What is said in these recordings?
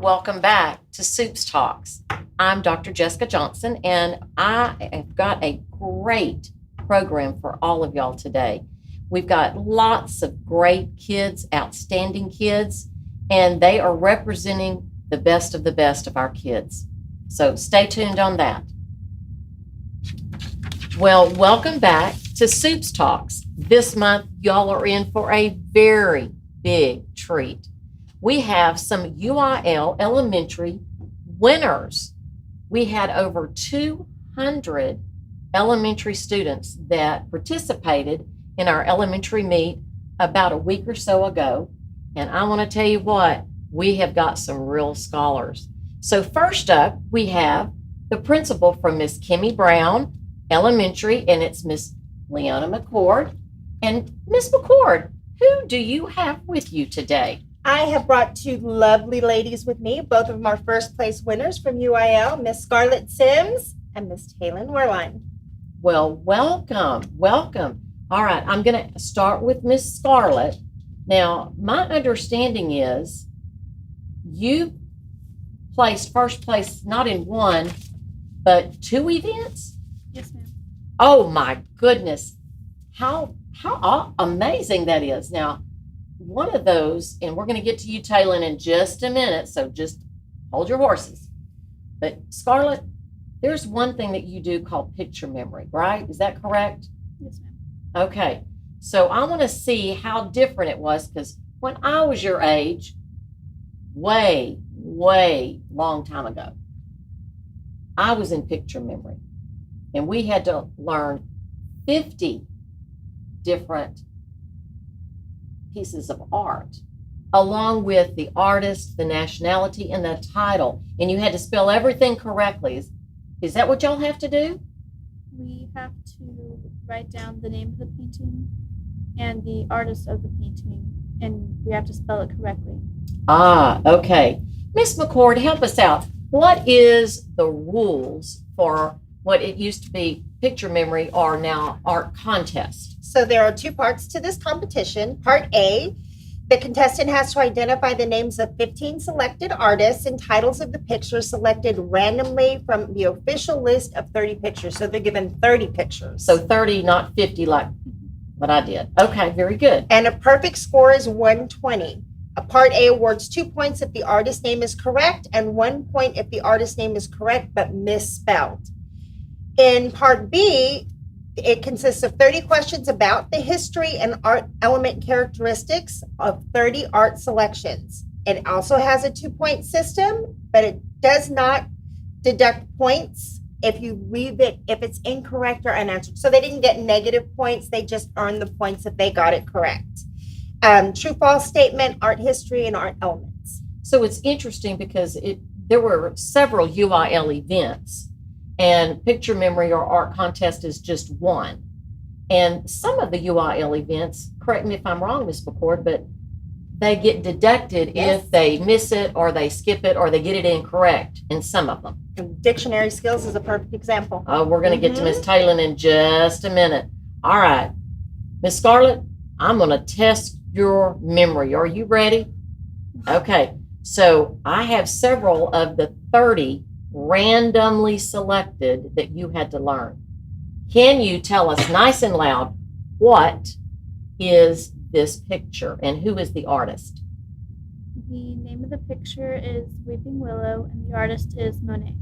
welcome back to Supts Talks. I'm Dr. Jessica Johnson, and I have got a great program for all of y'all today. We've got lots of great kids, outstanding kids, and they are representing the best of our kids. So stay tuned on that. Well, welcome back to Supts Talks. This month, y'all are in for a very big treat. We have some UIL elementary winners. We had over 200 elementary students that participated in our elementary meet about a week or so ago. And I want to tell you what, we have got some real scholars. So first up, we have the principal from Miss Kimmy Brown Elementary, and it's Miss Leona McCord. And Miss McCord, who do you have with you today? I have brought two lovely ladies with me. Both of them are first place winners from UIL, Miss Scarlett Sims and Miss Taylin Werline. Well, welcome. All right, I'm going to start with Miss Scarlett. Now, my understanding is you placed first place not in one, but two events? Yes, ma'am. Oh my goodness. How amazing that is. Now, one of those, and we're going to get to you, Taylin, in just a minute, so just hold your horses. But Scarlett, there's one thing that you do called picture memory, right? Is that correct? Yes, ma'am. Okay. So I want to see how different it was, because when I was your age, way long time ago, I was in picture memory, and we had to learn 50 different pieces of art, along with the artist, the nationality, and the title. And you had to spell everything correctly. Is that what y'all have to do? We have to write down the name of the painting and the artist of the painting, and we have to spell it correctly. Ah, okay. Miss McCord, help us out. What is the rules for what it used to be picture memory or now art contest? So there are two parts to this competition. Part A, the contestant has to identify the names of 15 selected artists and titles of the pictures selected randomly from the official list of 30 pictures. So they're given 30 pictures. So 30, not 50 like what I did. Okay, very good. And a perfect score is 120. A Part A awards 2 points if the artist name is correct and 1 point if the artist name is correct but misspelled. In Part B, it consists of 30 questions about the history and art element characteristics of 30 art selections. It also has a 2-point system, but it does not deduct points if you leave it, if it's incorrect or unanswered. So they didn't get negative points, they just earned the points if they got it correct. True, false statement, art history, and art elements. So it's interesting because there were several UIL events, and picture memory or art contest is just one. And some of the UIL events, correct me if I'm wrong, Ms. McCord, but they get deducted if they miss it or they skip it or they get it incorrect in some of them. And dictionary skills is a perfect example. We're going to get to Ms. Taylin in just a minute. All right. Ms. Scarlett, I'm going to test your memory. Are you ready? Okay. So I have several of the 30 randomly selected that you had to learn. Can you tell us nice and loud, what is this picture and who is the artist? The name of the picture is Weeping Willow, and the artist is Monet.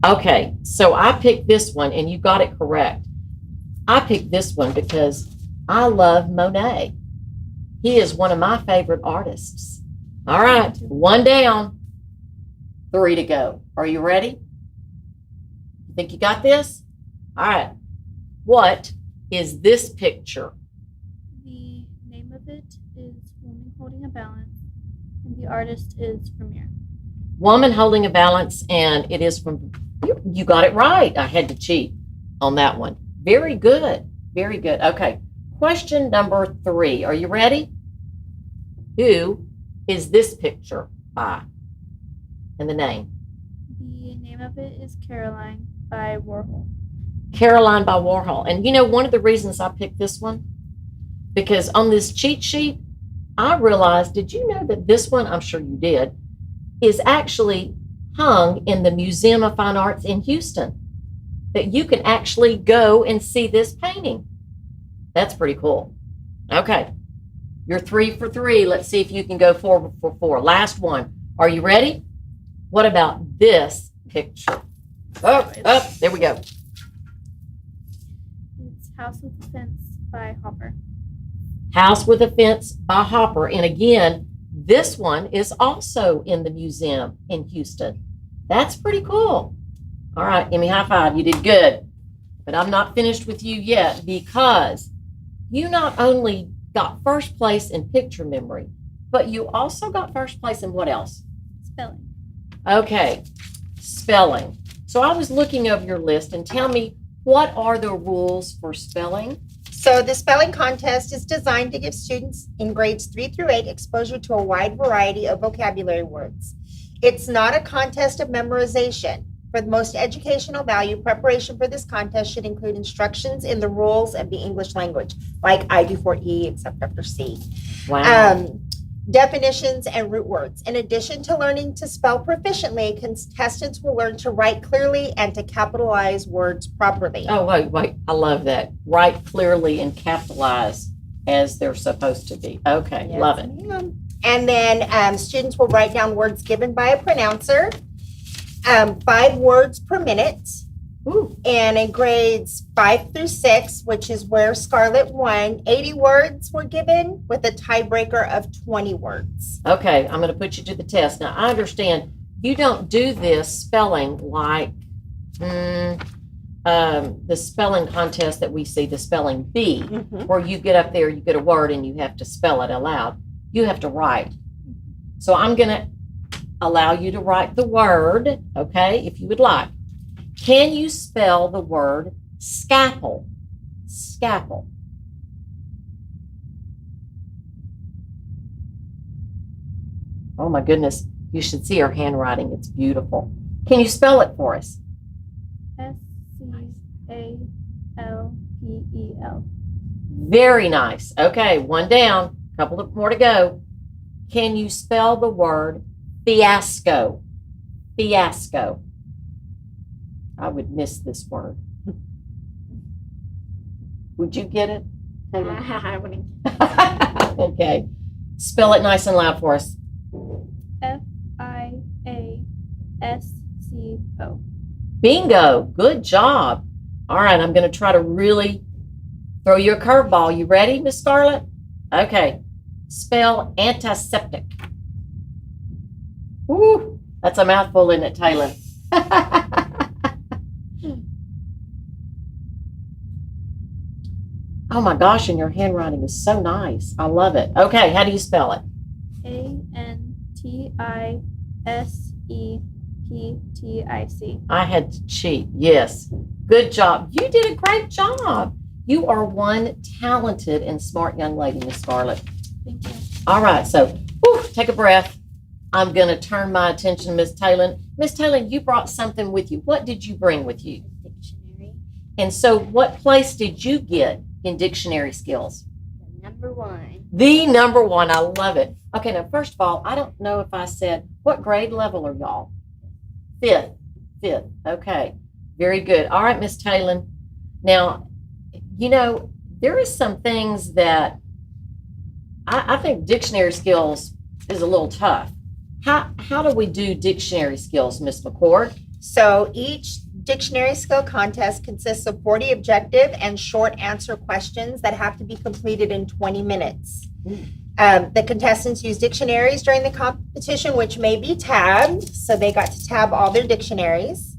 Okay, so I picked this one, and you got it correct. I picked this one because I love Monet. He is one of my favorite artists. All right, one down, 3 to go. Are you ready? You think you got this? All right. What is this picture? The name of it is Woman Holding a Balance, and the artist is Vermeer. Woman Holding a Balance, and it is from, you got it right. I had to cheat on that one. Very good. Very good. Okay. Question number 3. Are you ready? Who is this picture by? And the name? The name of it is Caroline by Warhol. Caroline by Warhol. And you know, one of the reasons I picked this one, because on this cheat sheet, I realized, did you know that this one, I'm sure you did, is actually hung in the Museum of Fine Arts in Houston. That you can actually go and see this painting. That's pretty cool. Okay, you're 3 for 3. Let's see if you can go 4 for 4. Last one. Are you ready? What about this picture? Oh, there we go. It's House with a Fence by Hopper. House with a Fence by Hopper. And again, this one is also in the museum in Houston. That's pretty cool. All right, give me a high five. You did good. But I'm not finished with you yet, because you not only got first place in picture memory, but you also got first place in what else? Spelling. Okay, spelling. So I was looking over your list, and tell me, what are the rules for spelling? So the spelling contest is designed to give students in grades 3 through 8 exposure to a wide variety of vocabulary words. It's not a contest of memorization. For the most educational value, preparation for this contest should include instructions in the rules of the English language, like I before E, except after C. Wow. Definitions and root words. In addition to learning to spell proficiently, contestants will learn to write clearly and to capitalize words properly. Oh, wait. I love that. Write clearly and capitalize as they're supposed to be. Okay, Yes, love it. ma'am. And then students will write down words given by a pronouncer, 5 words per minute. Ooh. And in grades 5 through 6, which is where Scarlett won, 80 words were given with a tiebreaker of 20 words. Okay, I'm going to put you to the test. Now, I understand you don't do this spelling like the spelling contest that we see, the spelling bee, where you get up there, you get a word, and you have to spell it aloud. You have to write. So I'm going to allow you to write the word, okay, if you would like. Can you spell the word scalpel? Scalpel. Oh my goodness, you should see her handwriting. It's beautiful. Can you spell it for us? Scalpel. Very nice. Okay, one down, a couple of more to go. Can you spell the word fiasco? Fiasco. I would miss this word. Would you get it? I wouldn't. Okay. Spell it nice and loud for us. Fiasco. Bingo. Good job. All right, I'm going to try to really throw you a curveball. You ready, Miss Scarlett? Okay. Spell antiseptic. Woo, that's a mouthful, isn't it, Taylor? Oh my gosh, and your handwriting is so nice. I love it. Okay, how do you spell it? Antiseptic. I had to cheat. Yes. Good job. You did a great job. You are one talented and smart young lady, Miss Scarlett. Thank you. All right, so take a breath. I'm going to turn my attention to Miss Taylor. Miss Taylor, you brought something with you. What did you bring with you? Dictionary. And so what place did you get in dictionary skills? The number 1. The number 1. I love it. Okay, now, first of all, I don't know if I said, what grade level are y'all? 5th. Okay, very good. All right, Miss Taylor. Now, there is some things that I think dictionary skills is a little tough. How do we do dictionary skills, Miss McCord? So each dictionary skill contest consists of 40 objective and short answer questions that have to be completed in 20 minutes. The contestants use dictionaries during the competition, which may be tabbed. So they got to tab all their dictionaries.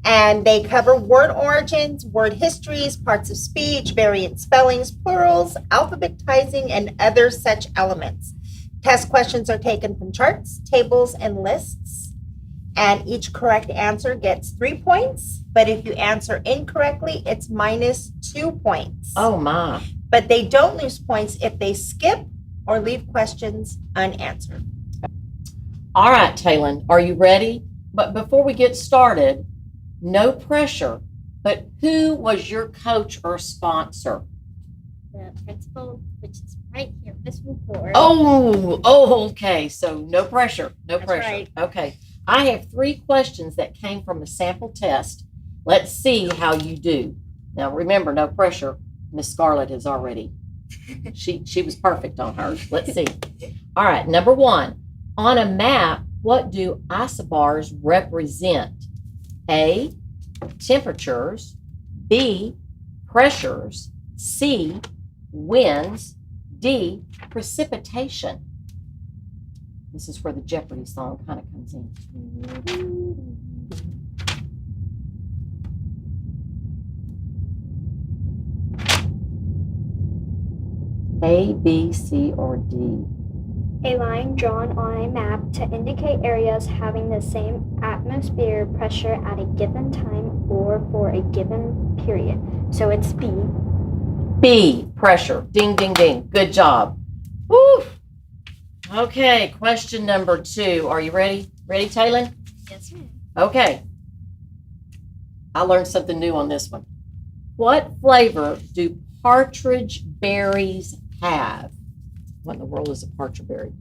And they cover word origins, word histories, parts of speech, variant spellings, plurals, alphabetizing, and other such elements. Test questions are taken from charts, tables, and lists. And each correct answer gets 3 points. But if you answer incorrectly, it's -2 points. Oh, my. But they don't lose points if they skip or leave questions unanswered. All right, Taylor, are you ready? But before we get started, no pressure, but who was your coach or sponsor? the principal, which is right here, Miss McCord. Okay. So no pressure. No That's pressure. right. Okay. I have 3 questions that came from a sample test. Let's see how you do. Now remember, no pressure. Miss Scarlett has already. She was perfect on hers. Let's see. All right. Number 1. On a map, what do isobars represent? A, temperatures. B, pressures. C, winds. D, precipitation. This is where the Jeopardy song kind of comes in. A, B, C, or D? A line drawn on a map to indicate areas having the same atmosphere pressure at a given time or for a given period. So it's B. B, pressure. Ding, ding, ding. Good job. Woo! Okay, question number 2. Are you ready? Ready, Taylor? Yes, ma'am. Okay. I learned something new on this one. What flavor do partridge berries have? What in the world is a partridge berry?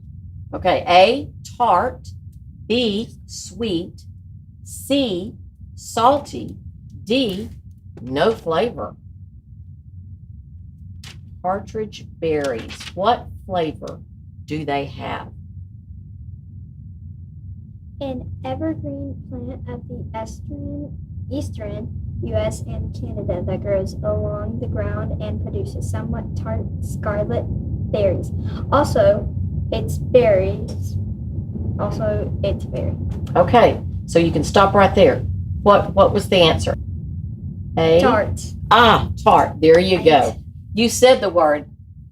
Okay, A, tart. B, sweet. C, salty. D, no flavor. Partridge berries. What flavor do they have? An evergreen plant of the eastern U.S. and Canada that grows along the ground and produces somewhat tart scarlet berries. Also, it's berries. Okay, so you can stop right there. What was the answer? A? Tart. Tart. There you go. Right. You said the word.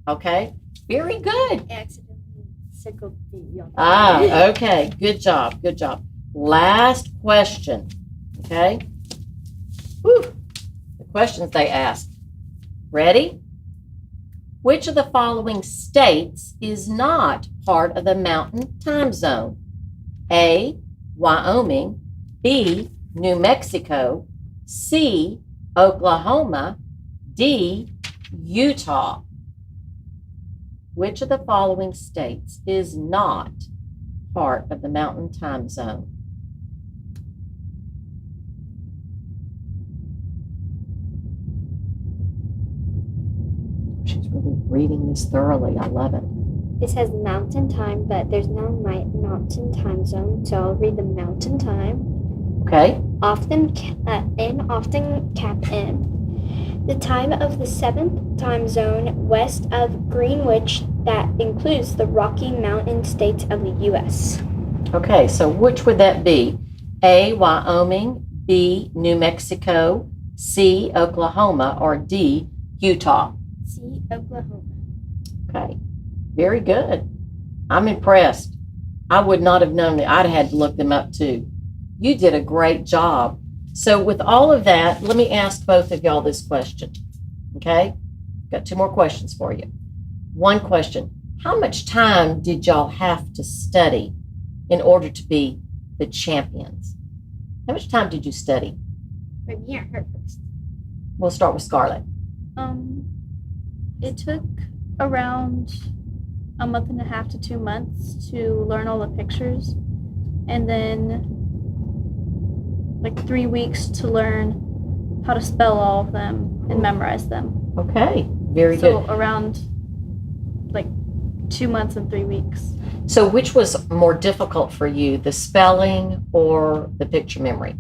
Okay. Very good. I accidentally circled B on Okay. Good job. Good job. Last question. Okay. Whew. The questions they asked. Ready? Which of the following states is not part of the Mountain Time Zone? A, Wyoming. B, New Mexico. C, Oklahoma. D, Utah. Which of the following states is not part of the Mountain Time Zone? She's really reading this thoroughly. I love it. It says mountain time, but there's no mountain time zone, so I'll read the mountain time. Okay. Often cap in. The time of the 7th time zone west of Greenwich that includes the Rocky Mountain states of the U.S. Okay, so which would that be? A, Wyoming. B, New Mexico. C, Oklahoma. Or D, Utah. C, Oklahoma. Okay, very good. I'm impressed. I would not have known that. I'd had to look them up too. You did a great job. So with all of that, let me ask both of y'all this question. Okay, got 2 more questions for you. One question: how much time did y'all have to study in order to be the champions? How much time did you study? For me or her first? We'll start with Scarlett. It took around a month and a half to 2 months to learn all the pictures, and then like 3 weeks to learn how to spell all of them and memorize them. Okay, very So good. around like 2 months and 3 weeks. So which was more difficult for you, the spelling or the picture memory?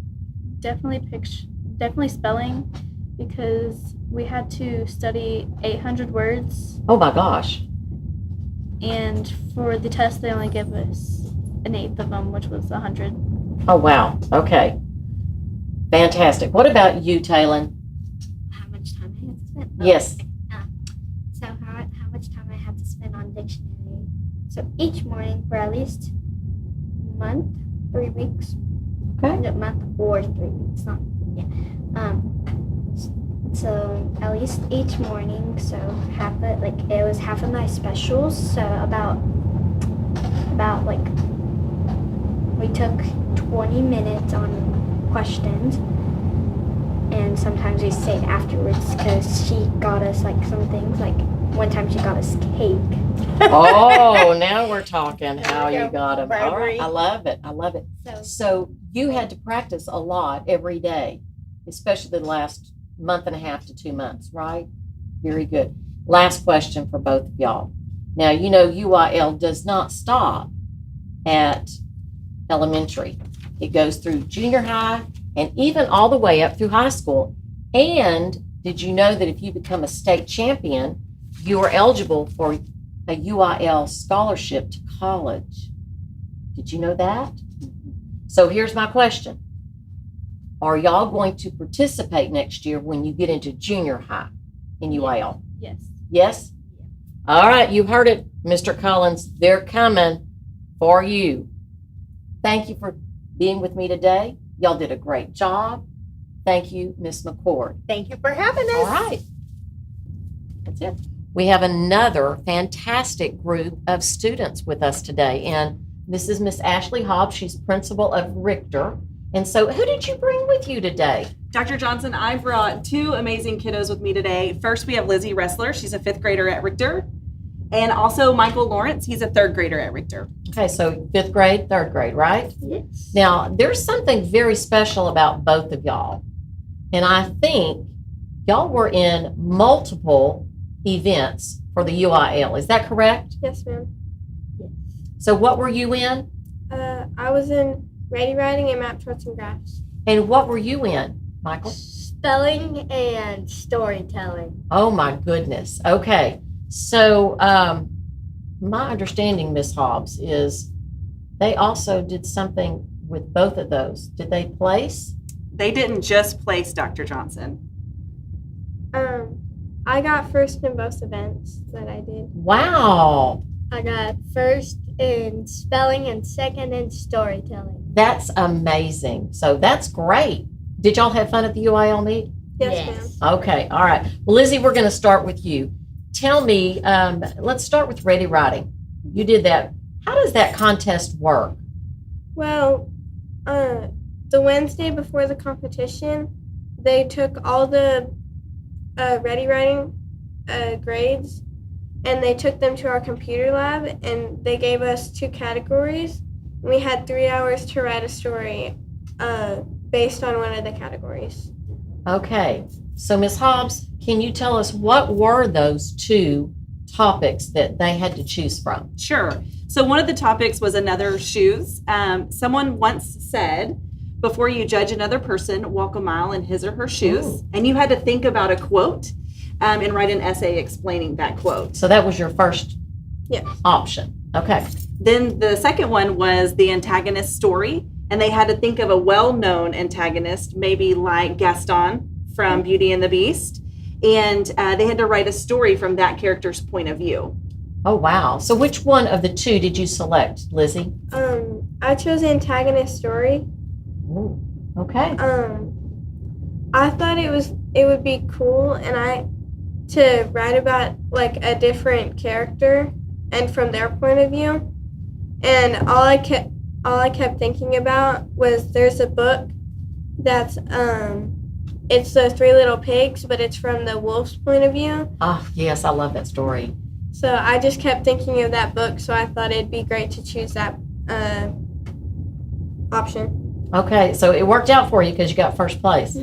Definitely spelling, because we had to study 800 words, Oh my gosh. and for the test they only give us an eighth of them, which was 100. Oh wow. Okay. Fantastic. What about you, Taylor? How much time I had to spend? Yes. So how much time I had to spend on dictionary? So each morning for at least a month, 3 weeks. Okay. A month or 3 weeks, not yeah. So at least each morning. So it was half of my specials. So about like we took 20 minutes on questions, and sometimes we stayed afterwards because she got us like some things. Like one time she got us cake. Oh, now we're talking how There we you go. got them. All right, Bribery. I love it. I love it. So you had to practice a lot every day, especially the last month and a half to 2 months, right? Very good. Last question for both of y'all. Now, you know UIL does not stop at elementary. It goes through junior high and even all the way up through high school. And did you know that if you become a state champion, you are eligible for a UIL scholarship to college? Did you know that? So here's my question. Are y'all going to participate next year when you get into junior high in UIL? Yes. Yes? All right, you heard it, Mr. Collins. They're coming for you. Thank you for being with me today. Y'all did a great job. Thank you, Miss McCord. Thank you for having us. All right. That's it. We have another fantastic group of students with us today, and this is Miss Ashley Hobbs. She's principal of Richter. And so who did you bring with you today? Dr. Johnson, I brought two amazing kiddos with me today. First, we have Lizzie Ressler. She's a 5th grader at Richter. And also Michael Lawrence. He's a 3rd grader at Richter. Okay, so 5th grade, 3rd grade, right? Yes. Now, there's something very special about both of y'all. And I think y'all were in multiple events for the UIL. Is that correct? Yes, ma'am. So what were you in? I was in Ready Writing and Map Charts and Graphs. And what were you in, Michael? Spelling and storytelling. Oh my goodness. Okay. So my understanding, Miss Hobbs, is they also did something with both of those. Did they place? They didn't just place Dr. Johnson. I got first in both events that I did. Wow. I got first in spelling and second in storytelling. That's amazing. So that's great. Did y'all have fun at the UIL meet? Yes, ma'am. Okay. All right. Well, Lizzie, we're going to start with you. Tell me, let's start with Ready Writing. You did that. How does that contest work? Well, the Wednesday before the competition, they took all the Ready Writing grades and they took them to our computer lab and they gave us 2 categories. We had 3 hours to write a story based on one of the categories. Okay. So, Ms. Hobbs, can you tell us what were those 2 topics that they had to choose from? Sure. So one of the topics was another shoes. Someone once said, before you judge another person, walk a mile in his or her shoes. Ooh. And you had to think about a quote and write an essay explaining that quote. So that was your first option. Okay. Then the second one was the antagonist story. And they had to think of a well-known antagonist, maybe like Gaston from Beauty and the Beast. And they had to write a story from that character's point of view. Oh, wow. So which one of the 2 did you select, Lizzie? I chose antagonist story. Ooh, okay. I thought it would be cool to write about like a different character and from their point of view. And all I kept thinking about was there's a book that's it's the 3 Little Pigs, but it's from the wolf's point of view. Oh, yes, I love that story. So I just kept thinking of that book, so I thought it'd be great to choose that option. Okay, so it worked out for you because you got first place.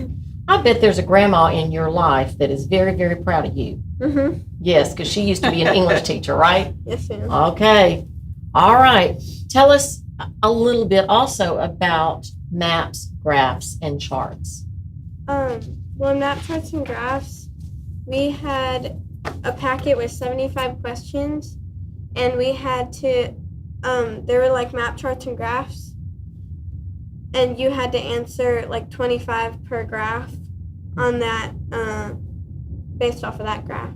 I bet there's a grandma in your life that is very, very proud of you. Mm-hmm. Yes, because she used to be an English teacher, right? Yes, ma'am. Okay. All right. Tell us a little bit also about maps, graphs, and charts. Well, in Map Charts and Graphs, we had a packet with 75 questions, and we had to, there were like map charts and graphs, and you had to answer like 25 per graph on that, based off of that graph.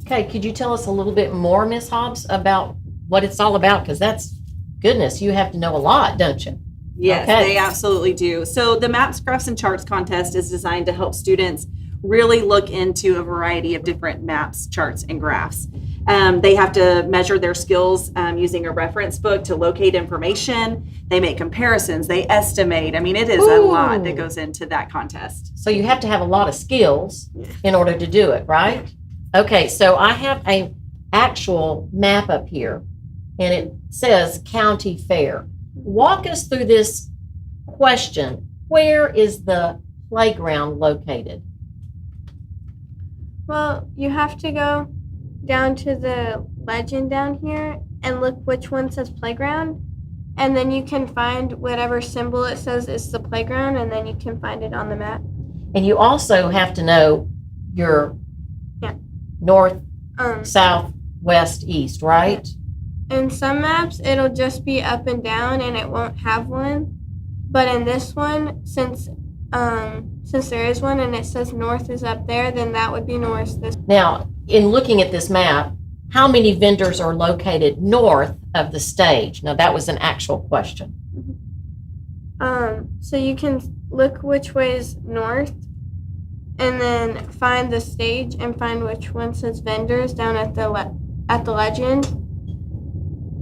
Okay, could you tell us a little bit more, Ms. Hobbs, about what it's all about? Because that's, goodness, you have to know a lot, don't you? Yes, Okay. They absolutely do. So the Maps, Graphs, and Charts contest is designed to help students really look into a variety of different maps, charts, and graphs. They have to measure their skills using a reference book to locate information. They make comparisons. They estimate. I mean, it is a lot that goes into that contest. So you have to have a lot of skills in order to do it, right? Okay, so I have an actual map up here, and it says County Fair. Walk us through this question. Where is the playground located? Well, you have to go down to the legend down here and look which one says playground, and then you can find whatever symbol it says is the playground, and then you can find it on the map. And you also have to know your north, south, west, east, right? In some maps, it'll just be up and down, and it won't have one. But in this one, since there is one and it says north is up there, then that would be north. Now, in looking at this map, how many vendors are located north of the stage? Now, that was an actual question. So you can look which way is north, and then find the stage and find which one says vendors down at the legend.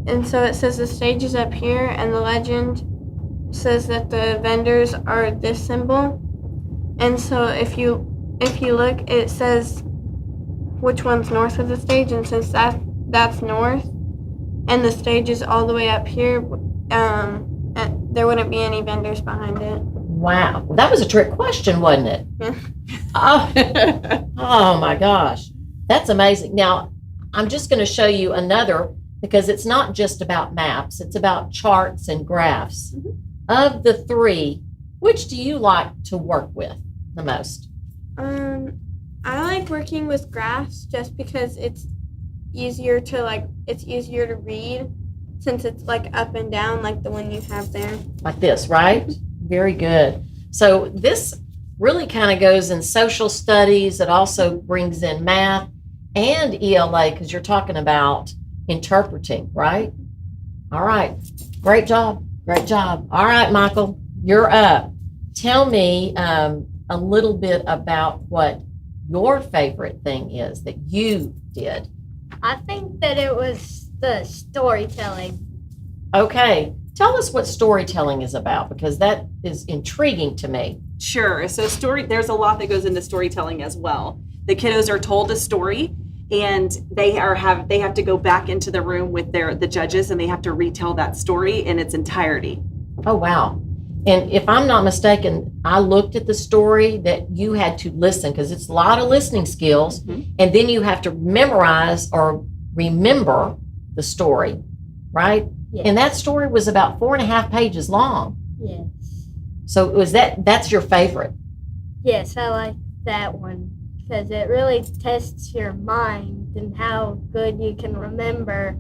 And so it says the stage is up here, and the legend says that the vendors are this symbol. And so if you look, it says which one's north of the stage, and since that's north, and the stage is all the way up here, there wouldn't be any vendors behind it. Wow, that was a trick question, wasn't it? Yeah. Oh my gosh, that's amazing. Now, I'm just going to show you another, because it's not just about maps, it's about charts and graphs. Of the three, which do you like to work with the most? I like working with graphs just because it's easier to read, since it's like up and down like the one you have there. Like this, right? Very good. So this really kind of goes in social studies. It also brings in math and ELA, because you're talking about interpreting, right? All right. Great job. Great job. All right, Michael, you're up. Tell me a little bit about what your favorite thing is that you did. I think that it was the storytelling. Okay. Tell us what storytelling is about, because that is intriguing to me. Sure. So there's a lot that goes into storytelling as well. The kiddos are told a story, and they have to go back into the room with the judges, and they have to retell that story in its entirety. Oh, wow. And if I'm not mistaken, I looked at the story that you had to listen, because it's a lot of listening skills, and then you have to memorize or remember the story, right? Yes. And that story was about 4.5 pages long. Yes. So that's your favorite? Yes, I like that one because it really tests your mind and how good you can remember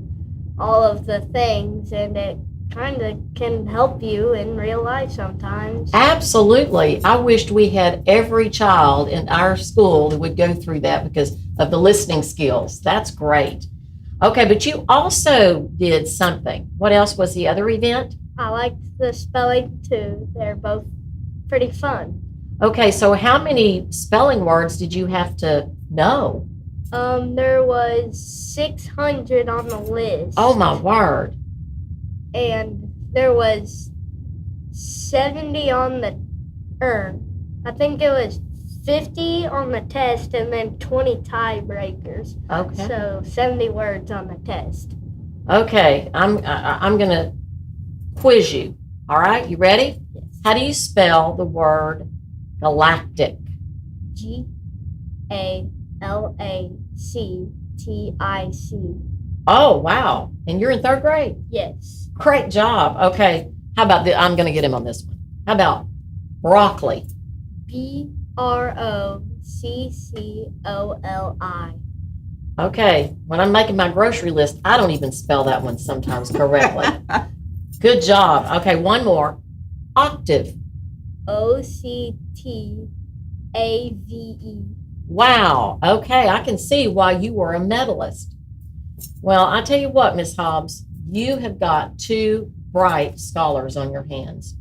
all of the things, and it kind of can help you in real life sometimes. Absolutely. I wished we had every child in our school that would go through that because of the listening skills. That's great. Okay, but you also did something. What else was the other event? I liked the spelling too. They're both pretty fun. Okay, so how many spelling words did you have to know? There was 600 on the list. Oh my word. And there was 70 on the, I think it was 50 on the test and then 20 tiebreakers. Okay. So 70 words on the test. Okay, I'm going to quiz you. All right, you ready? Yes. How do you spell the word galactic? GALACTIC. Oh, wow. And you're in third grade. Yes. Great job. Okay. How about I'm going to get him on this one. How about broccoli? BROCCOLI. Okay. When I'm making my grocery list, I don't even spell that one sometimes correctly. Good job. Okay, one more. Octave. OCTAVE. Wow. Okay, I can see why you were a medalist. Well, I tell you what, Miss Hobbs, you have got two bright scholars on your hands.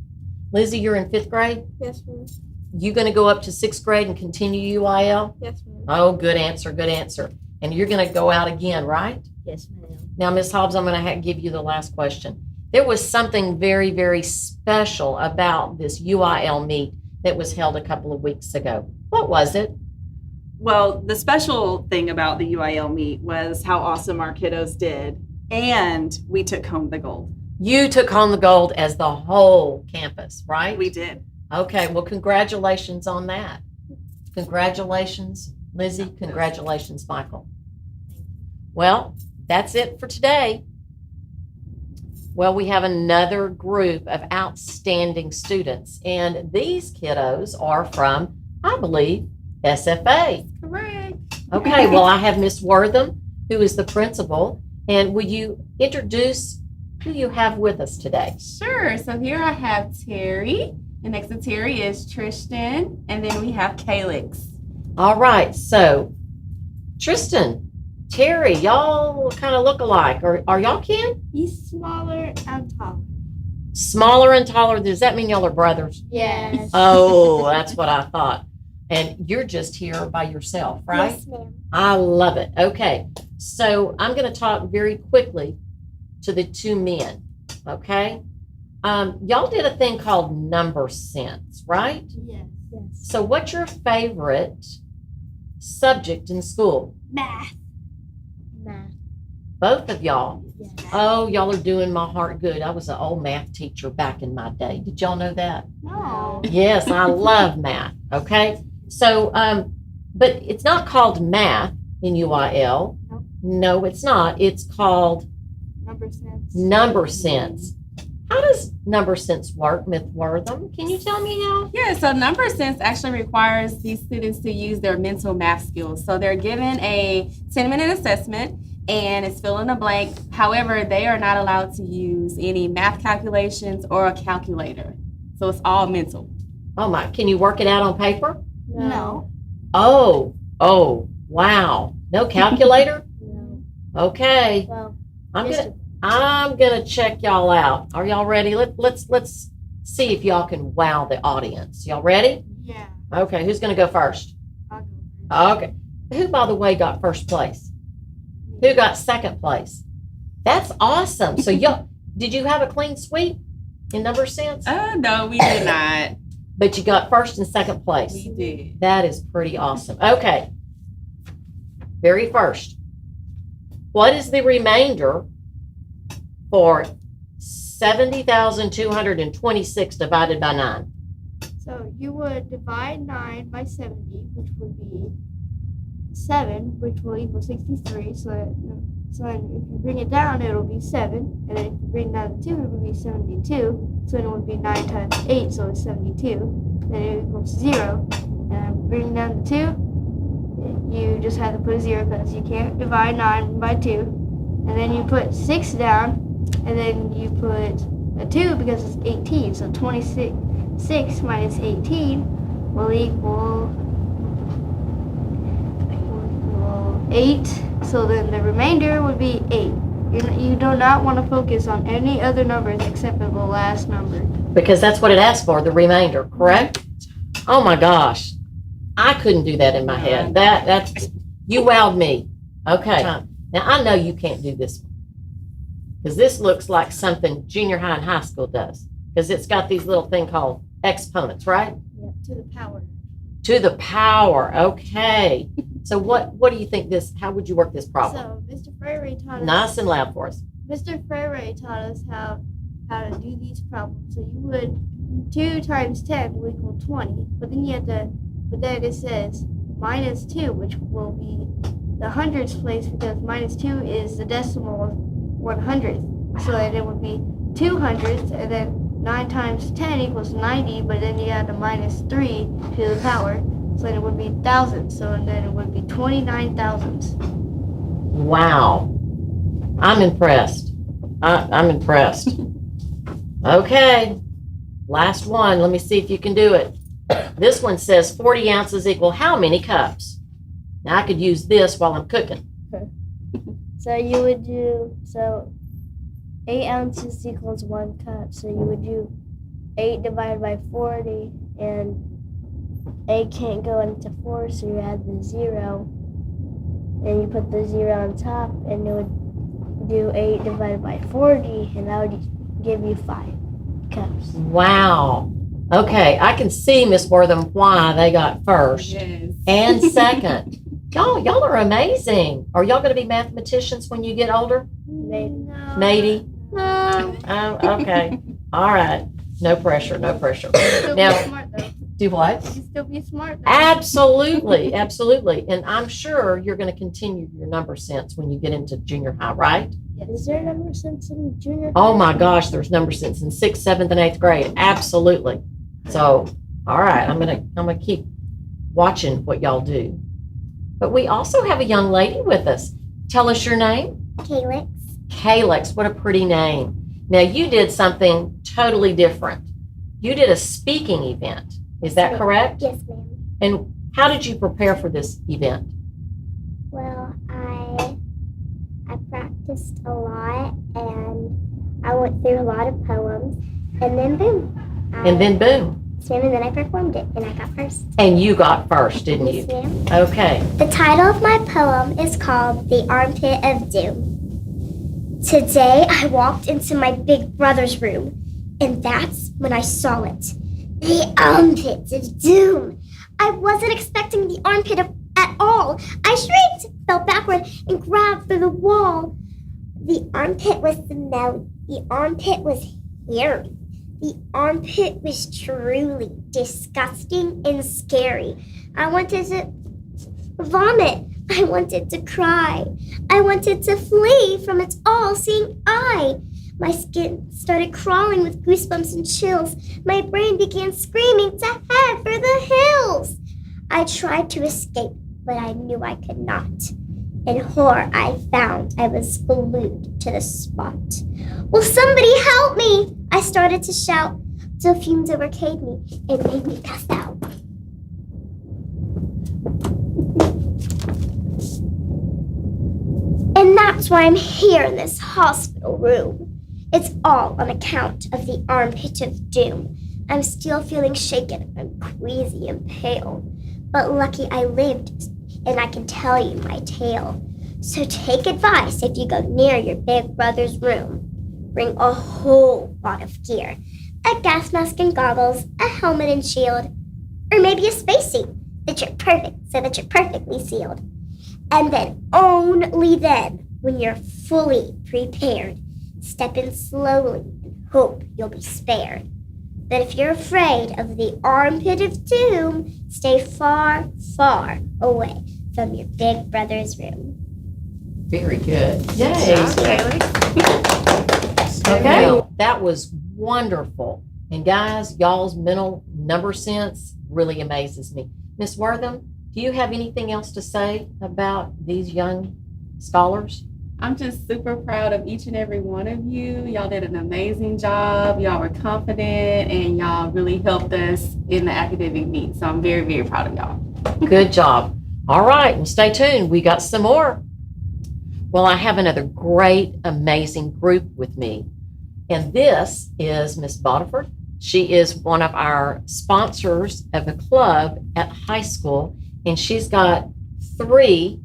Lizzie, you're in fifth grade? Yes, ma'am. you going to go up to 6th grade and continue UIL? Yes, ma'am. Oh, good answer, good answer. And you're going to go out again, right? Yes, ma'am. Now, Ms. Hobbs, I'm going to give you the last question. There was something very, very special about this UIL meet that was held a couple of weeks ago. What was it? Well, the special thing about the UIL meet was how awesome our kiddos did, and we took home the gold. You took home the gold as the whole campus, right? We did. Okay, well, congratulations on that. Congratulations, Lizzie. Congratulations, Michael. Well, that's it for today. Well, we have another group of outstanding students, and these kiddos are from, I believe, SFA. Correct. Okay, well, I have Miss Wortham, who is the principal, and would you introduce who you have with us today? Sure. So here I have Terry, and next to Terry is Tristan, and then we have Calix. All right, so Tristan, Terry, y'all kind of look alike. Are y'all kin? He's smaller and taller. Smaller and taller. Does that mean y'all are brothers? Yes. Oh, that's what I thought. And you're just here by yourself, right? Yes, ma'am. I love it. Okay, so I'm going to talk very quickly to the two men, okay? Y'all did a thing called number sense, right? Yes. So what's your favorite subject in school? Math. Both of y'all. Yes. Oh, y'all are doing my heart good. I was an old math teacher back in my day. Did y'all know that? No. Yes, I love math. Okay. So, but it's not called math in UIL. No. No, it's not. It's called Number sense. number sense. How does number sense work, Ms. Wortham? Can you tell me how? Yeah, so number sense actually requires these students to use their mental math skills. So they're given a 10-minute assessment and it's fill in the blank. However, they are not allowed to use any math calculations or a calculator. So it's all mental. Oh my, can you work it out on paper? No. Oh, wow. No calculator? No. Okay. Well, I'm gonna check y'all out. Are y'all ready? Let's see if y'all can wow the audience. Y'all ready? yeah. Okay, who's gonna go first? I'll go first. Okay. Who, by the way, got first place? Who got second place? That's awesome. So did you have a clean sweep in number sense? No, we did not. But you got first and second place. We did. That is pretty awesome. Okay. Very first. What is the remainder for 70,226 divided by 9? So you would divide 9 by 70, which would be 7, which will equal 63. So if you bring it down, it'll be 7. And then if you bring down the 2, it would be 72. So then it would be 9 times 8, so it's 72. Then it equals 0. And bringing down the 2, you just have to put a 0 because you can't divide 9 by 2. And then you put 6 down, and then you put a 2 because it's 18. So 26 minus 18 will equal 8. So then the remainder would be 8. You do not want to focus on any other numbers except for the last number. Because that's what it asked for, the remainder, correct? Oh my gosh. I couldn't do that in my head. That's you wowed me. Okay. Now I know you can't do this one. Because this looks like something junior high and high school does. Because it's got these little thing called exponents, right? Yep, to the power. To the power. Okay. So what do you think how would you work this problem? So Mr. Freire taught us. Nice and loud for us. Mr. Freire taught us how to do these problems. So you would 2 times 10 will equal 20, but then it says minus 2, which will be the hundredths place because minus 2 is the decimal of 100th. So then it would be 2 hundredths, and then 9 times 10 equals 90, but then you add the minus 3 to the power. So then it would be thousands. So then it would be 29 thousandths. Wow. I'm impressed. I'm impressed. Okay. Last one. Let me see if you can do it. This one says 40 ounces equal how many cups? Now I could use this while I'm cooking. So you would do 8 ounces equals 1 cup. So you would do 8 divided by 40, and 8 can't go into 4, so you add the 0. And you put the 0 on top, and it would do 8 divided by 40, and that would give you 5 cups. Wow. Okay, I can see, Miss Wortham, why they got first Yes. and second. Y'all are amazing. Are y'all going to be mathematicians when you get older? Maybe. No. Oh, okay. All right. No pressure. No pressure. Still Now, be smart though. do what? You can still be smart though. Absolutely. Absolutely. And I'm sure you're going to continue your number sense when you get into junior high, right? Is there a number sense in junior? Oh my gosh, there's number sense in 6th, 7th, and 8th grade. Absolutely. So, all right, I'm gonna keep watching what y'all do. But we also have a young lady with us. Tell us your name. Calyx. Calyx, what a pretty name. Now you did something totally different. You did a speaking event. Is that correct? Yes, ma'am. And how did you prepare for this event? Well, I practiced a lot and I went through a lot of poems and then boom. And then boom. And then I performed it and I got first. And you got first, didn't Yes, you? ma'am. Okay. The title of my poem is called The Armpit of Doom. Today I walked into my big brother's room and that's when I saw it. The armpit of doom. I wasn't expecting the armpit at all. I shrieked, fell backward, and grabbed for the wall. The armpit was smelly. The armpit was hairy. The armpit was truly disgusting and scary. I wanted to vomit. I wanted to cry. I wanted to flee from its all-seeing eye. My skin started crawling with goosebumps and chills. My brain began screaming to head for the hills. I tried to escape, but I knew I could not. In horror, I found I was glued to the spot. Will somebody help me? I started to shout till fumes overcame me and made me pass out. And that's why I'm here in this hospital room. It's all on account of the armpit of doom. I'm still feeling shaken. I'm queasy and pale. But lucky I lived, and I can tell you my tale. So take advice if you go near your big brother's room. Bring a whole lot of gear. A gas mask and goggles, a helmet and shield, or maybe a spacesuit so that you're perfectly sealed. And then, only then, when you're fully prepared, step in slowly and hope you'll be spared. But if you're afraid of the armpit of doom, stay far, far away from your big brother's room. Very good. Yay. Okay. Okay. That was wonderful. And guys, y'all's mental number sense really amazes me. Miss Wortham, do you have anything else to say about these young scholars? I'm just super proud of each and every one of you. Y'all did an amazing job. Y'all were confident and y'all really helped us in the academic meet. So I'm very, very proud of y'all. Good job. All right, and stay tuned. We got some more. Well, I have another great, amazing group with me. And this is Miss Bodiford. She is one of our sponsors of a club at high school. And she's got 3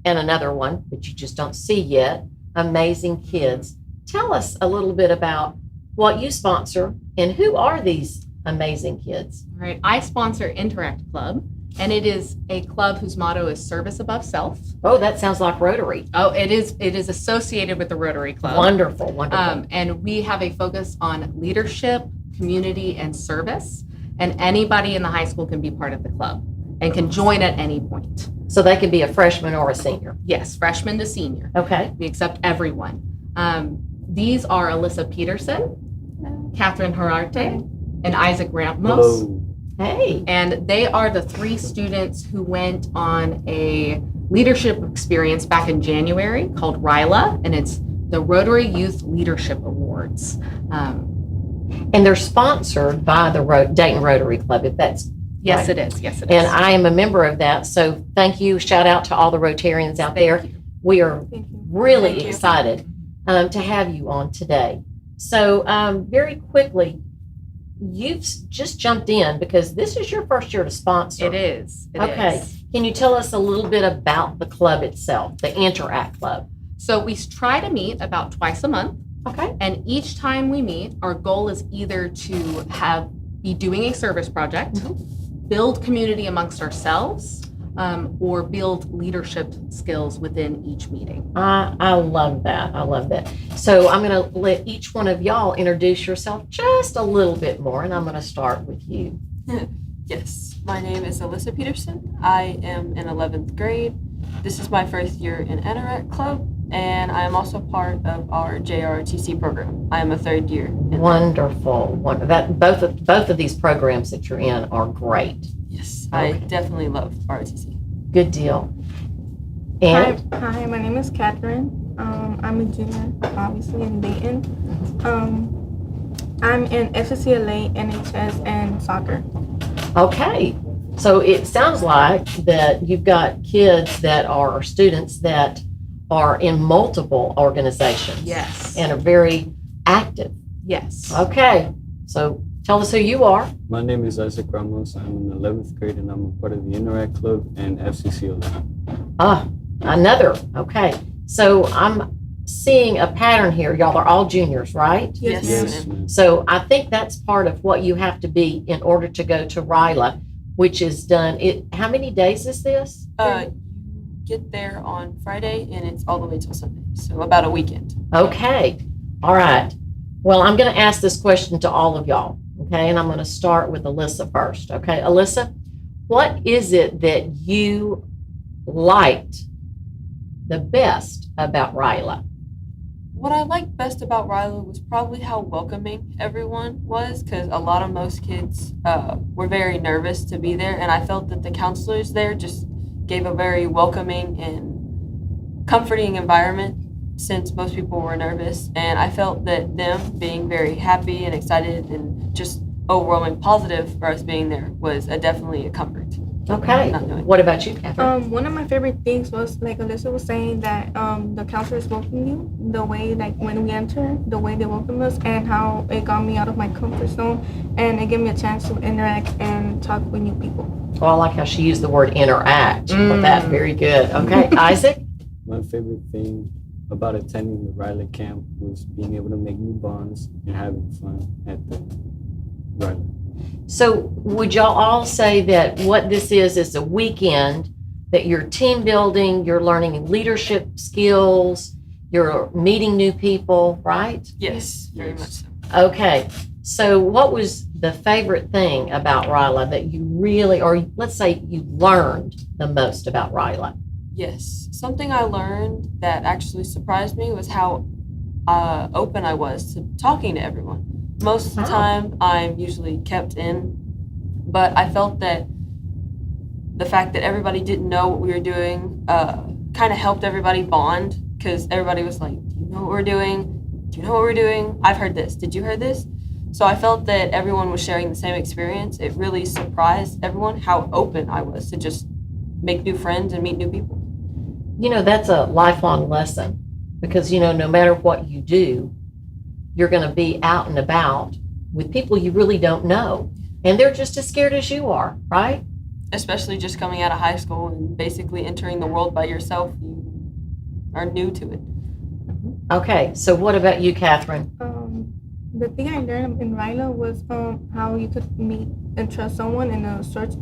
and another one, but you just don't see yet, amazing kids. Tell us a little bit about what you sponsor and who are these amazing kids? All right, I sponsor Interact Club, and it is a club whose motto is service above self. Oh, that sounds like Rotary. Oh, it is associated with the Rotary Club. Wonderful, wonderful. And we have a focus on leadership, community, and service, and anybody in the high school can be part of the club and can join at any point. So they can be a freshman or a senior. Yes, freshman to senior. Okay. We accept everyone. These are Alyssa Peterson, Catherine Herarte, and Isaac Ramos. Hello. Hey. And they are the 3 students who went on a leadership experience back in January called RILA, and it's the Rotary Youth Leadership Awards. And they're sponsored by the Dayton Rotary Club, if that's Yes, right. it is. Yes, it is. And I am a member of that. So thank you. Shout out to all the Rotarians out there. We are really excited to have you on today. So very quickly, you've just jumped in because this is your first year to sponsor. It is. It Okay. is. Can you tell us a little bit about the club itself, the Interact Club? So we try to meet about twice a month. Okay. And each time we meet, our goal is either to be doing a service project, build community amongst ourselves, or build leadership skills within each meeting. I love that. I love that. So I'm going to let each one of y'all introduce yourself just a little bit more, and I'm going to start with you. Yes, my name is Alyssa Peterson. I am in 11th grade. This is my first year in Interact Club, and I am also part of our JROTC program. I am a third year. Wonderful. Both of these programs that you're in are great. Yes, I Okay. definitely love ROTC. Good deal. And Hi, my name is Catherine. I'm a junior, obviously, in Dayton. I'm in FCCLA, NHS, and soccer. okay, so it sounds like that you've got kids that are students that are in multiple organizations. Yes. And are very active. Yes. Okay, so tell us who you are. My name is Isaac Ramos. I'm in 11th grade and I'm a part of the Interact Club and FCCLA. Another. Okay, so I'm seeing a pattern here. Y'all are all juniors, right? Yes, Yes, ma'am. ma'am. So I think that's part of what you have to be in order to go to RILA, which is done. How many days is this? You get there on Friday, and it's all the way till Sunday, so about a weekend. Okay, all right. Well, I'm going to ask this question to all of y'all, okay? And I'm going to start with Alyssa first, okay? Alyssa, what is it that you liked the best about RILA? What I liked best about Ryla was probably how welcoming everyone was, because most kids were very nervous to be there, and I felt that the counselors there just gave a very welcoming and comforting environment since most people were nervous, and I felt that them being very happy and excited and just overwhelming positive for us being there was definitely a comfort. Okay, Not knowing. what about you, Catherine? One of my favorite things was, like Alyssa was saying, that the counselors welcome you, the way, like, when we enter, the way they welcome us, and how it got me out of my comfort zone, and it gave me a chance to interact and talk with new people. Oh, I like how she used the word interact with that. Very good. Okay, Isaac? My favorite thing about attending the Riley camp was being able to make new bonds and having fun at the Riley. So would y'all all say that what this is a weekend that you're team building, you're learning leadership skills, you're meeting new people, right? Yes, very much so. Okay, so what was the favorite thing about RILA that you really, or let's say you learned the most about RILA? Yes, something I learned that actually surprised me was how open I was to talking to everyone. Most of the time, I'm usually kept in, but I felt that the fact that everybody didn't know what we were doing kind of helped everybody bond, because everybody was like, do you know what we're doing? Do you know what we're doing? I've heard this. Did you hear this? So I felt that everyone was sharing the same experience. It really surprised everyone how open I was to just make new friends and meet new people. You know, that's a lifelong lesson because, you know, no matter what you do, you're going to be out and about with people you really don't know. And they're just as scared as you are, right? Especially just coming out of high school and basically entering the world by yourself. You are new to it. Okay, so what about you, Catherine? The thing I learned in RILA was how you could meet and trust someone in a short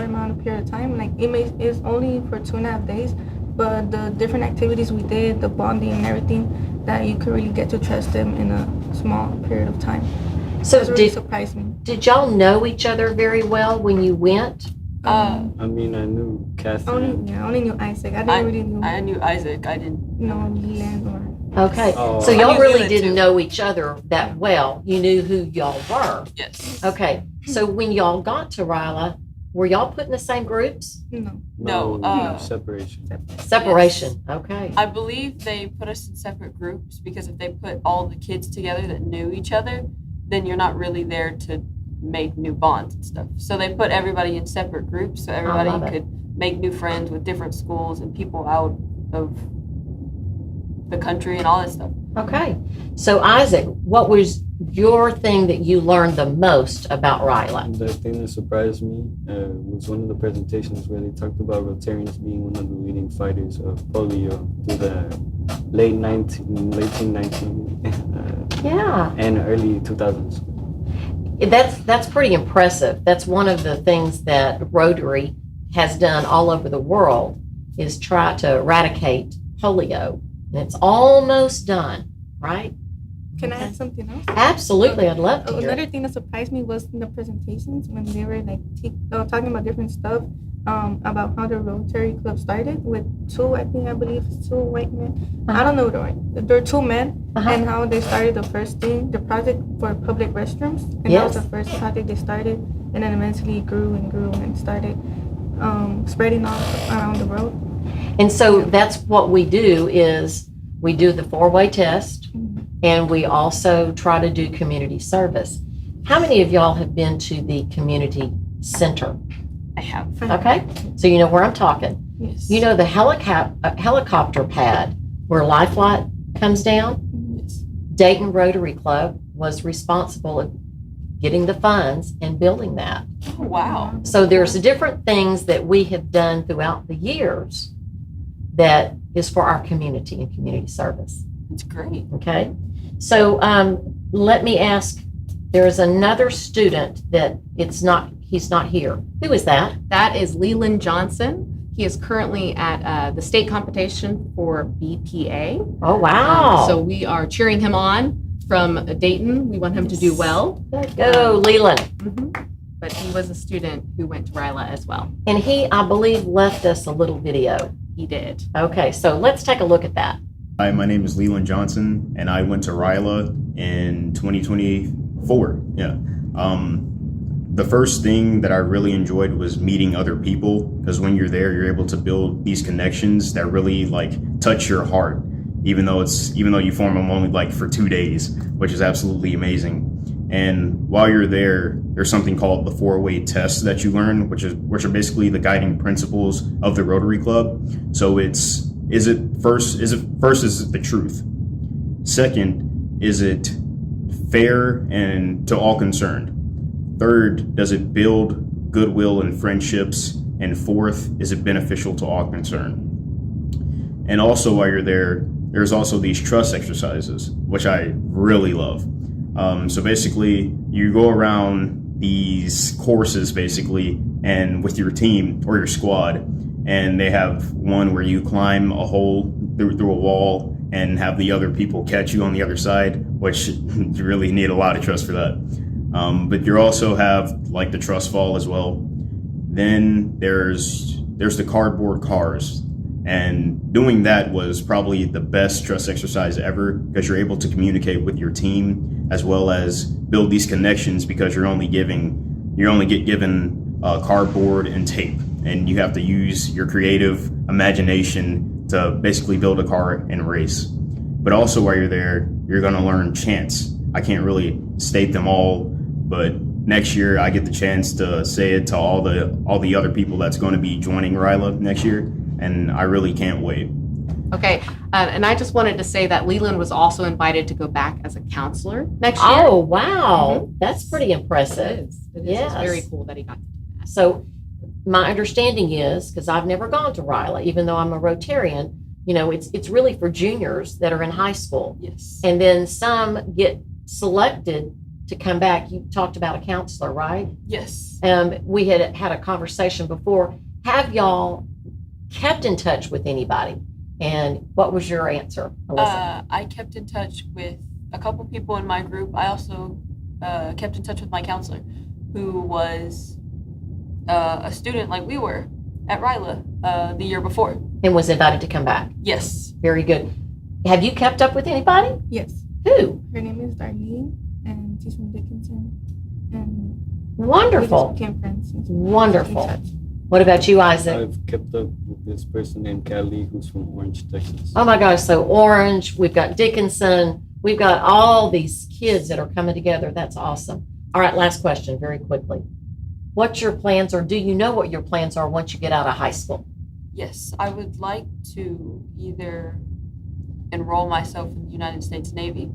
amount of period of time. Like it's only for 2.5 days, but the different activities we did, the bonding and everything, that you could really get to trust them in a small period of time. So That really surprised me. did y'all know each other very well when you went? I mean, I knew Catherine. I only knew Isaac. I didn't really know I knew Isaac. I didn't. Leland or. Okay, Oh. so I y'all knew really Leland, didn't too. know each other that well. You knew who y'all were. Yes. Okay, so when y'all got to RILA, were y'all put in the same groups? No. No, Separation. Separation, okay. I believe they put us in separate groups because if they put all the kids together that knew each other, then you're not really there to make new bonds and stuff. So they put everybody in separate groups so everybody love it. could make new friends with different schools and people out of the country and all that stuff. Okay. So, Isaac, what was your thing that you learned the most about Ryla? The thing that surprised me was one of the presentations where they talked about Rotarians being one of the leading fighters of polio through the late 1919 Yeah. and early 2000s. That's pretty impressive. That's one of the things that Rotary has done all over the world is try to eradicate polio. And it's almost done, right? Can I add something else? Absolutely. I'd love to hear Another it. thing that surprised me was in the presentations when they were like talking about different stuff about how the Rotary Club started with I believe it's two white men. I don't know there are two men and how they started the project for public restrooms, and that was the first project they started, and then eventually grew and started spreading all around the world. And so that's what we do is we do the 4-way test, and we also try to do community service. How many of y'all have been to the community center? I have. Okay, so you know where I'm talking. Yes. You know the helicopter pad where Lifeline comes down? Yes. Dayton Rotary Club was responsible of getting the funds and building that. Oh, wow. So there's different things that we have done throughout the years that is for our community and community service. That's great. Okay, so let me ask. There is another student that he's not here. Who is that? That is Leland Johnson. He is currently at the state competition for BPA. Oh, wow. So we are cheering him on from Dayton. We want him to do well. Go, Leland. Mhm. But he was a student who went to RILA as well. And he, I believe, left us a little video. He did. Okay, so let's take a look at that. Hi, my name is Leland Johnson, and I went to RILA in 2024. Yeah. The first thing that I really enjoyed was meeting other people, because when you're there, you're able to build these connections that really touch your heart, even though you form them only for 2 days, which is absolutely amazing. And while you're there, there's something called the 4-way test that you learn, which are basically the guiding principles of the Rotary Club. So is it the truth? Second, is it fair and to all concerned? Third, does it build goodwill and friendships? And fourth, is it beneficial to all concerned? And also while you're there, there's also these trust exercises, which I really love. So basically, you go around these courses and with your team or your squad, and they have one where you climb a hole through a wall and have the other people catch you on the other side, which you really need a lot of trust for that. But you also have the trust fall as well. Then there's the cardboard cars. And doing that was probably the best trust exercise ever, because you're able to communicate with your team as well as build these connections, because you only get given cardboard and tape, and you have to use your creative imagination to basically build a car and race. But also while you're there, you're going to learn chants. I can't really state them all, but next year I get the chance to say it to all the other people that's going to be joining RILA next year. And I really can't wait. Okay, and I just wanted to say that Leland was also invited to go back as a counselor next year. Oh, wow. That's pretty impressive. It is. Yes. It's very cool that he got to do that. So my understanding is, because I've never gone to RILA, even though I'm a Rotarian, it's really for juniors that are in high school. Yes. And then some get selected to come back. You talked about a counselor, right? Yes. We had a conversation before. Have y'all kept in touch with anybody? And what was your answer, Alyssa? I kept in touch with a couple people in my group. I also kept in touch with my counselor, who was a student like we were at RILA the year before. And was invited to come back. Yes. Very good. Have you kept up with anybody? Yes. Who? Her name is Darlene, and she's from Dickinson. And Wonderful. we just became friends. and Wonderful. kept in touch. What about you, Isaac? I've kept up with this person named Callie, who's from Orange, Texas. Oh my gosh, so Orange, we've got Dickinson, we've got all these kids that are coming together. That's awesome. All right, last question very quickly. What's your plans, or do you know what your plans are once you get out of high school? Yes. I would like to either enroll myself in the United States Navy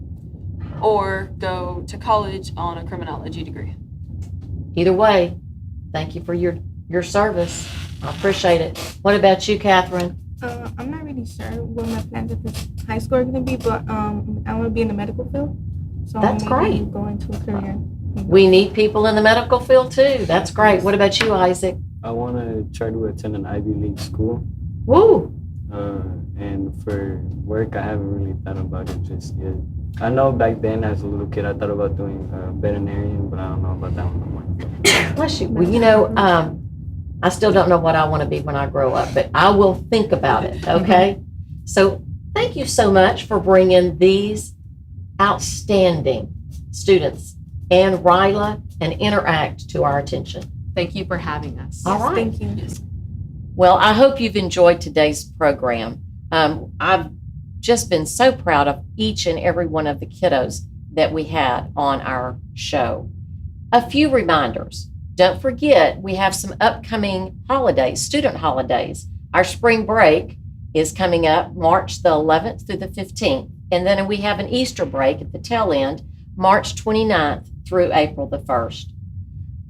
or go to college on a criminology degree. Either way, thank you for your service. I appreciate it. What about you, Catherine? I'm not really sure what my plans at this high school are going to be, but I want to be in the medical field. So That's maybe great. go into a career. We need people in the medical field too. That's great. What about you, Isaac? I want to try to attend an Ivy League school. Woo! And for work, I haven't really thought about it just yet. I know back then as a little kid, I thought about doing veterinarian, but I don't know about that one no more. Bless you. Well, you know, I still don't know what I want to be when I grow up, but I will think about it, okay? So thank you so much for bringing these outstanding students and Ryla and Interact to our attention. Thank you for having us. All right. Thank you. Well, I hope you've enjoyed today's program. I've just been so proud of each and every one of the kiddos that we had on our show. A few reminders. Don't forget, we have some upcoming holidays, student holidays. Our spring break is coming up March the 11th through the 15th. And then we have an Easter break at the tail end, March 29th through April the 1st.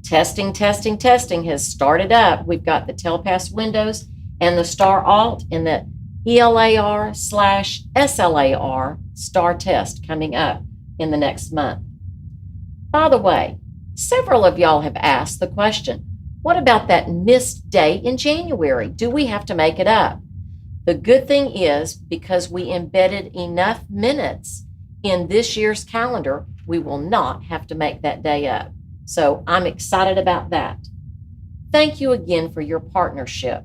Testing has started up. We've got the Telepass Windows and the Star Alt and the ELAR/SLAR STAR test coming up in the next month. By the way, several of y'all have asked the question, what about that missed day in January? Do we have to make it up? The good thing is, because we embedded enough minutes in this year's calendar, we will not have to make that day up. So I'm excited about that. Thank you again for your partnership.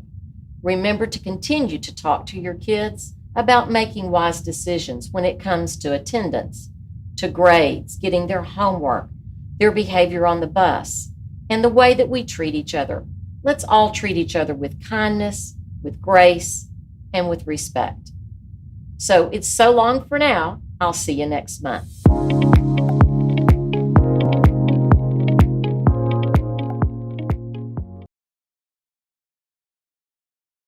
Remember to continue to talk to your kids about making wise decisions when it comes to attendance, to grades, getting their homework, their behavior on the bus, and the way that we treat each other. Let's all treat each other with kindness, with grace, and with respect. So it's so long for now. I'll see you next month.